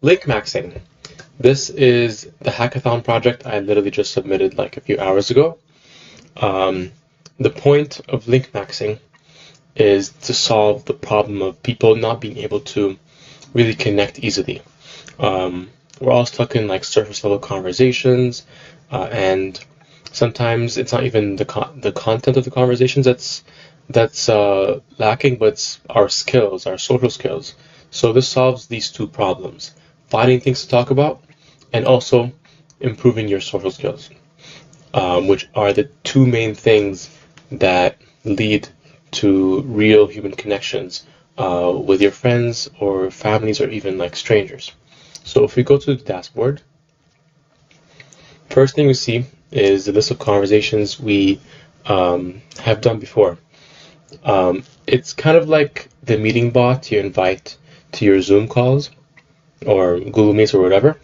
LinkMaxxing. This is the hackathon project I literally just submitted like a few hours ago. The point of LinkMaxxing is to solve the problem of people not being able to really connect easily. We're all stuck in like surface level conversations, and sometimes it's not even the content of the conversations that's lacking, but it's our skills, our social skills. So this solves these two problems: finding things to talk about, and also improving your social skills, which are the two main things that lead to real human connections with your friends or families or even like strangers. So if we go to the dashboard, first thing we see is the list of conversations we have done before. It's kind of like the meeting bot you invite to your Zoom calls or Google Meets or whatever,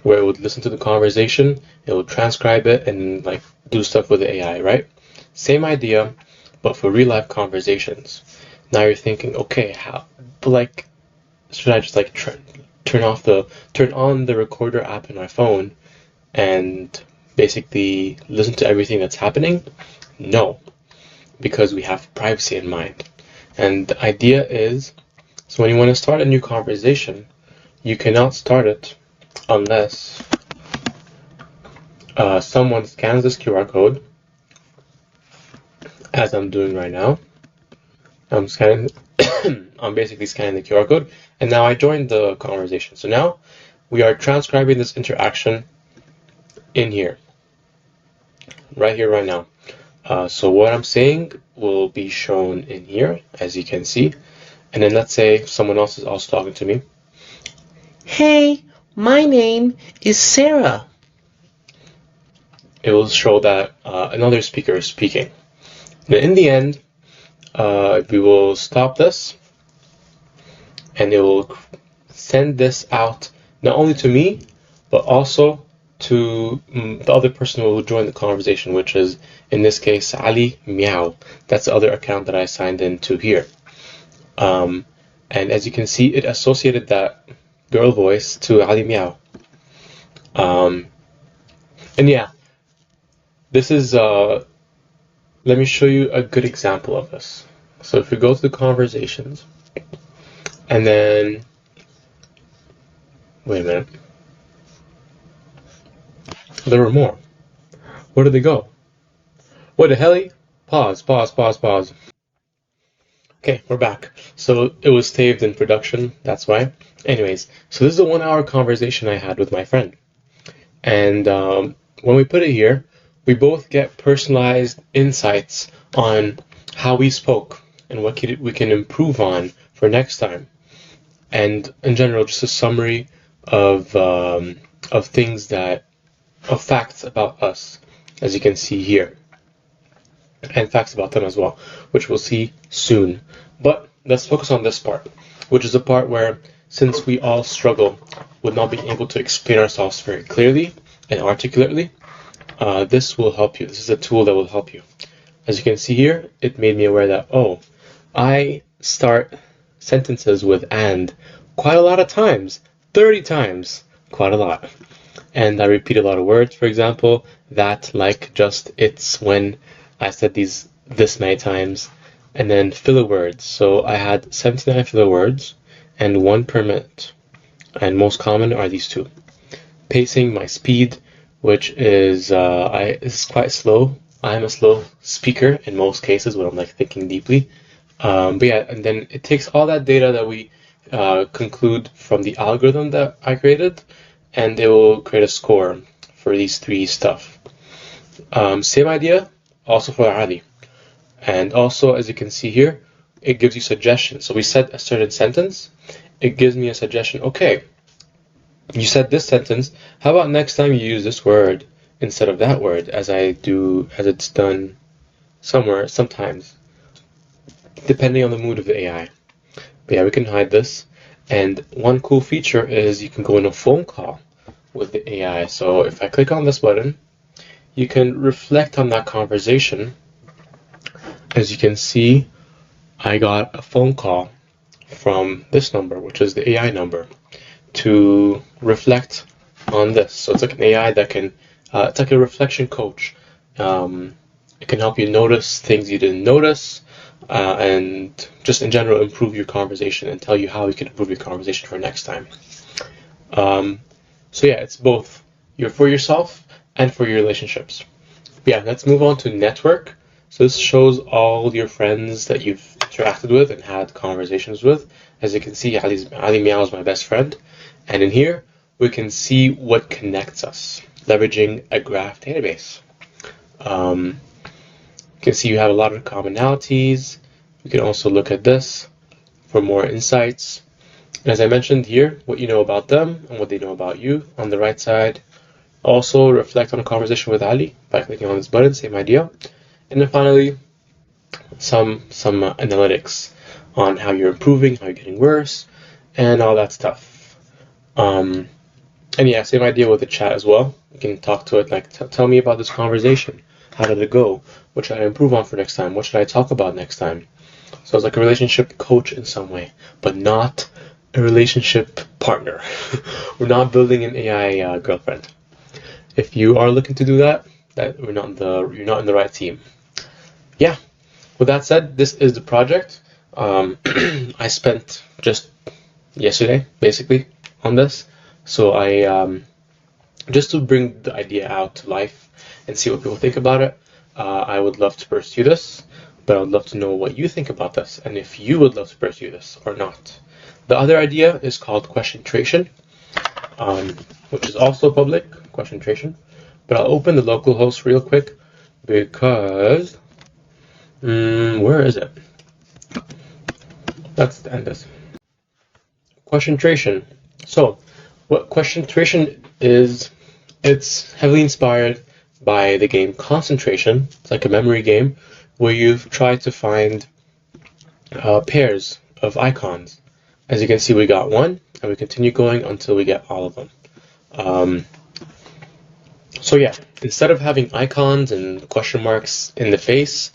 where it would listen to the conversation, it would transcribe it and like do stuff with the AI, right? Same idea, but for real life conversations. Now you're thinking, okay, how? But like, should I just like turn on the recorder app in my phone and basically listen to everything that's happening? No, because we have privacy in mind. And the idea is, so when you want to start a new conversation, you cannot start it unless someone scans this QR code, as I'm doing right now. I'm basically scanning the QR code, and now I joined the conversation. So now we are transcribing this interaction in here, right here, right now. So what I'm saying will be shown in here, as you can see. And then let's say someone else is also talking to me. Hey, my name is Sarah. It will show that another speaker is speaking. Then in the end, we will stop this, and it will send this out not only to me, but also to the other person who will join the conversation, which is, in this case, Ali Meow. That's the other account that I signed into here. And as you can see, it associated that girl voice to Ali Meow. And yeah, this is, let me show you a good example of this. So if we go to the conversations, and then, wait a minute, there were more. Where did they go? What the hell? Pause. Okay, we're back. So it was saved in production, that's why. Anyways, so this is a 1 hour conversation I had with my friend. And when we put it here, we both get personalized insights on how we spoke and what we can improve on for next time. And in general, just a summary of things of facts about us, as you can see here. And facts about them as well, which we'll see soon. But let's focus on this part, which is the part where, since we all struggle with not being able to explain ourselves very clearly and articulately, this will help you. This is a tool that will help you. As you can see here, it made me aware that, oh, I start sentences with and quite a lot of times, 30 times, quite a lot. And I repeat a lot of words, for example, that, like, just, it's, when, I said this many times. And then filler words. So I had 79 filler words and 1 per minute. And most common are these two. Pacing, my speed, which is is quite slow. I'm a slow speaker in most cases when I'm like thinking deeply. But yeah, and then it takes all that data that we conclude from the algorithm that I created, and it will create a score for these 3 stuff. Same idea also for Ali. And also, as you can see here, it gives you suggestions. So we said a certain sentence, it gives me a suggestion. Okay, you said this sentence, how about next time you use this word instead of that word, as it's done sometimes, depending on the mood of the AI. But yeah, we can hide this. And one cool feature is you can go in a phone call with the AI. So if I click on this button, you can reflect on that conversation. As you can see, I got a phone call from this number, which is the AI number. to reflect on this. So it's like an AI that can, it's like a reflection coach. It can help you notice things you didn't notice, and just in general improve your conversation and tell you how you can improve your conversation for next time. So yeah, it's both for yourself and for your relationships. Yeah, let's move on to network. So this shows all your friends that you've interacted with and had conversations with. As you can see, Ali Meow is my best friend. And in here, we can see what connects us, leveraging a graph database. You can see you have a lot of commonalities. We can also look at this for more insights. And as I mentioned here, what you know about them and what they know about you on the right side. Also reflect on a conversation with Ali by clicking on this button, same idea. And then finally, some analytics on how you're improving, how you're getting worse, and all that stuff. And yeah, same idea with the chat as well. You can talk to it like, tell me about this conversation. How did it go? What should I improve on for next time? What should I talk about next time? So it's like a relationship coach in some way, but not a relationship partner. We're not building an AI girlfriend. If you are looking to do that, you're not in the right team. Yeah. With that said, this is the project. I spent just yesterday, basically, on this. So I just to bring the idea out to life and see what people think about it. I would love to pursue this, but I would love to know what you think about this and if you would love to pursue this or not. The other idea is called Questiontration, which is also public, Questiontration. But I'll open the local host real quick because where is it? Let's end this. Questiontration. So, what Questiontration is, it's heavily inspired by the game Concentration. It's like a memory game where you try to find pairs of icons. As you can see, we got one, and we continue going until we get all of them. So yeah, instead of having icons and question marks in the face,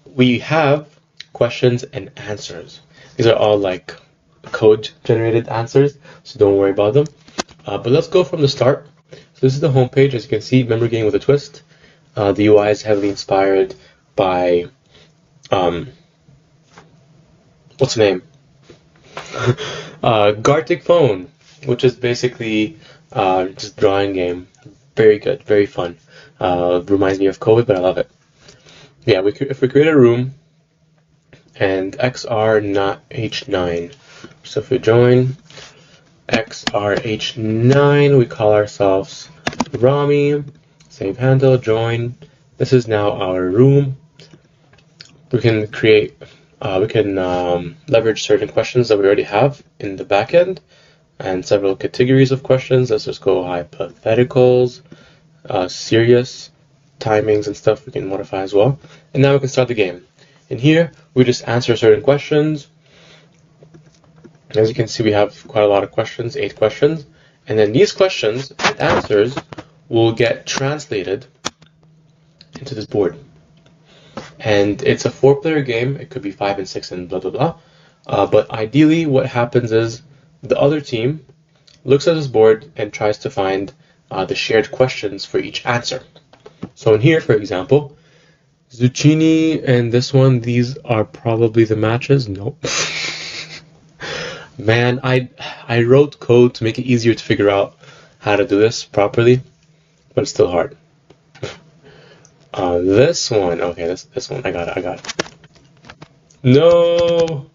we have questions and answers. These are all like code-generated answers, so don't worry about them. But let's go from the start. So this is the home page. As you can see, memory game with a twist. The UI is heavily inspired by what's the name? Gartic Phone, which is basically just a drawing game. Very good, very fun. Reminds me of COVID, but I love it. Yeah, if we create a room and XR not H9. So if we join XRH9, we call ourselves Rami. Save handle, join. This is now our room. We can create, leverage certain questions that we already have in the backend and several categories of questions. Let's just go hypotheticals, serious, timings and stuff we can modify as well. And now we can start the game. In here, we just answer certain questions. As you can see, we have quite a lot of questions, 8 questions. And then these questions and answers will get translated into this board. And it's a 4-player game. It could be 5 and 6 and blah, blah, blah. But ideally, what happens is the other team looks at this board and tries to find the shared questions for each answer. So in here, for example, zucchini and this one, these are probably the matches. Nope. Man, I wrote code to make it easier to figure out how to do this properly, but it's still hard. This one, okay, this one, I got it. No!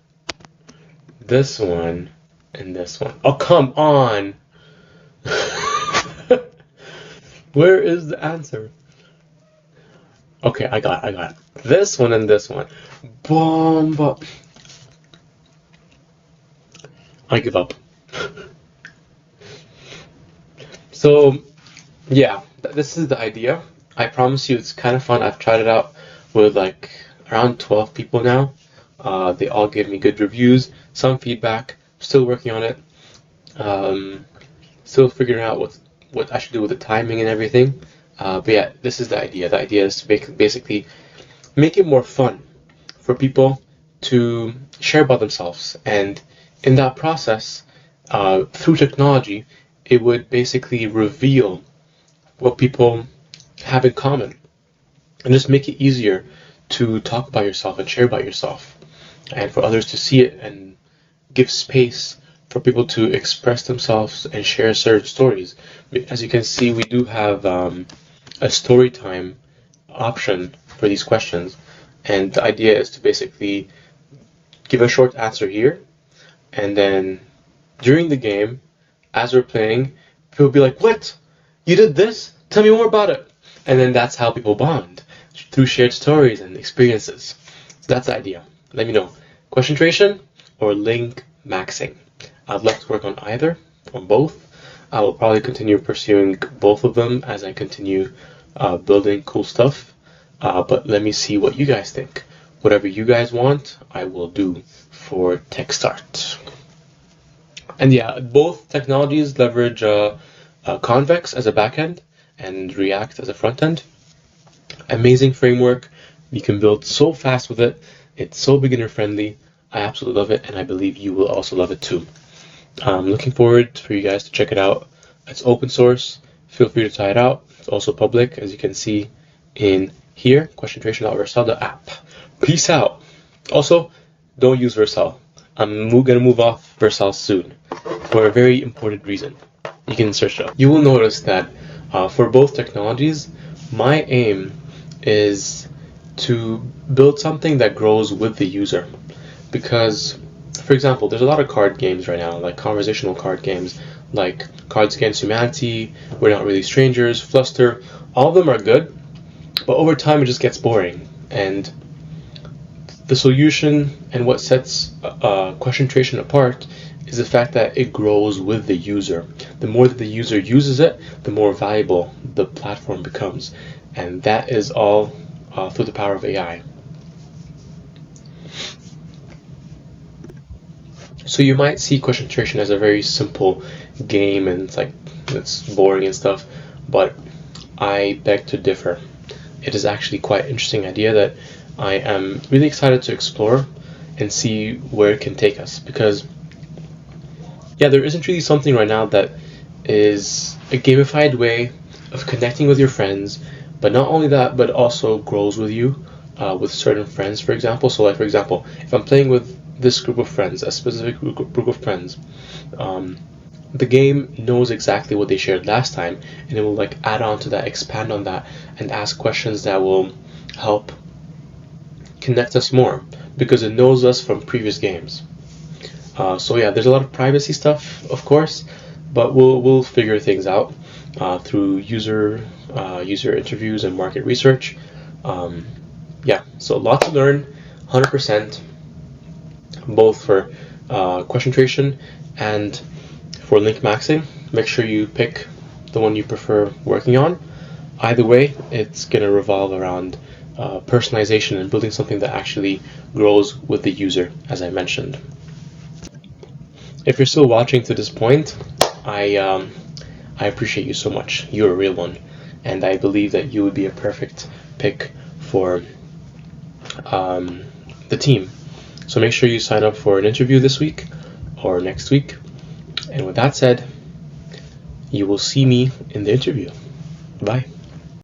This one and this one. Oh, come on! Where is the answer? Okay, I got it. This one and this one. Bomba. I give up. So, yeah, this is the idea. I promise you it's kind of fun. I've tried it out with like around 12 people now. They all gave me good reviews, some feedback. Still working on it. Still figuring out what I should do with the timing and everything. But yeah, this is the idea. The idea is to basically make it more fun for people to share about themselves. And in that process, through technology, it would basically reveal what people have in common and just make it easier to talk about yourself and share about yourself, and for others to see it and give space for people to express themselves and share certain stories. As you can see, we do have a story time option for these questions, and the idea is to basically give a short answer here, and then during the game, as we're playing, people will be like, "What? You did this? Tell me more about it." And then that's how people bond, through shared stories and experiences. So that's the idea. Let me know. Questiontration or LinkMaxxing. I'd love to work on either or both. I will probably continue pursuing both of them as I continue building cool stuff. But let me see what you guys think. Whatever you guys want, I will do for TechStart. And yeah, both technologies leverage Convex as a backend and React as a front end. Amazing framework. You can build so fast with it. It's so beginner friendly. I absolutely love it, and I believe you will also love it too. I'm looking forward for you guys to check it out. It's open source. Feel free to try it out. It's also public, as you can see in here, questiontration.vercel, the app. Peace out. Also, don't use Vercel. I'm going to move off Vercel soon for a very important reason. You can search it up. You will notice that for both technologies, my aim is to build something that grows with the user. Because, for example, there's a lot of card games right now, like conversational card games, like Cards Against Humanity, We're Not Really Strangers, Fluster. All of them are good, but over time it just gets boring. And the solution and what sets Questiontration apart is the fact that it grows with the user. The more that the user uses it, the more valuable the platform becomes. And that is all through the power of AI. So you might see Questiontration as a very simple game and it's boring and stuff, but I beg to differ. It is actually quite an interesting idea that I am really excited to explore and see where it can take us, because yeah, there isn't really something right now that is a gamified way of connecting with your friends, but not only that, but also grows with you with certain friends, for example. So like, for example, if I'm playing with this group of friends, a specific group of friends, the game knows exactly what they shared last time, and it will like add on to that, expand on that, and ask questions that will help connect us more, because it knows us from previous games. So yeah, there's a lot of privacy stuff, of course, but we'll figure things out through user interviews and market research. Yeah, so a lot to learn, 100%, both for Questiontration and for LinkMaxxing. Make sure you pick the one you prefer working on. Either way, it's going to revolve around personalization and building something that actually grows with the user, as I mentioned. If you're still watching to this point, I appreciate you so much. You're a real one, and I believe that you would be a perfect pick for the team. So make sure you sign up for an interview this week or next week. And with that said, you will see me in the interview. Bye.